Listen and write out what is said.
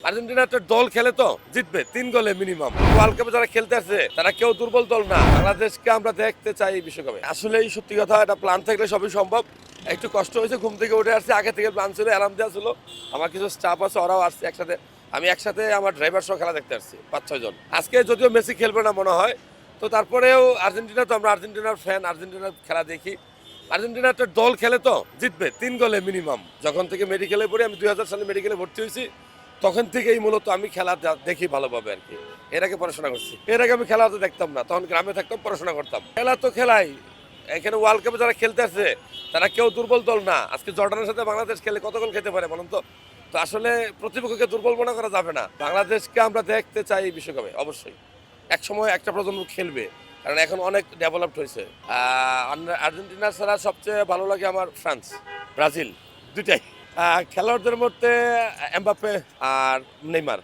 Argentina একটা দল খেলে তো জিতবে 3 গোলে মিনিমাম। ওয়ার্ল্ড কাপে যারা খেলতে আসছে তারা কেউ দুর্বল দল না। বাংলাদেশকে আমরা দেখতে চাই এই বিশ্বকাপে। আসলেই সত্যি কথা, এটা প্ল্যান থাকলে সবই সম্ভব। একটু কষ্ট হয়েছে, ঘুম থেকে উঠে আসছে, আগে থেকে প্ল্যান ছিল, অ্যালার্ম দেওয়া ছিল। আমার কিছু স্টাফ আছে, ওরাও আসছে একসাথে। আমি একসাথে আমার ড্রাইভার সহ খেলা দেখতে আসছি 5-6 জন। আজকে যদিও মেসি খেলবে না মনে হয়, তো তারপরেও আর্জেন্টিনা, তো আমরা আর্জেন্টিনার ফ্যান, আর্জেন্টিনার খেলা দেখি। আর্জেন্টিনা একটা দল খেলে তো জিতবে 3 গোলে মিনিমাম। যখন থেকে মেডিকেলে পড়ি, আমি 2000 সালে মেডিকেলে ভর্তি হয়েছি, তখন থেকেই মূলত আমি খেলা দেখি ভালোভাবে আর কি। এর আগে পড়াশোনা করছি, এর আগে আমি খেলা তো দেখতাম না, তখন গ্রামে থাকতাম, পড়াশোনা করতাম। খেলা তো খেলাই, এখানে ওয়ার্ল্ড কাপে যারা খেলতে আসছে তারা কেউ দুর্বল দল না। আজকে জর্ডানের সাথে বাংলাদেশ খেলে কত গোল খেতে পারে বলুন তো? তো আসলে প্রতিপক্ষকে দুর্বল মনে করা যাবে না। বাংলাদেশকে আমরা দেখতে চাই এই বিশ্বকাপে অবশ্যই। এক সময় একটা প্রজন্ম খেলবে, কারণ এখন অনেক ডেভেলপড হয়েছে। আর্জেন্টিনা ছাড়া সবচেয়ে ভালো লাগে আমার ফ্রান্স, ব্রাজিল, দুইটাই। খেলোয়াড়দের মধ্যে এমবাপ্পে আর নেইমার।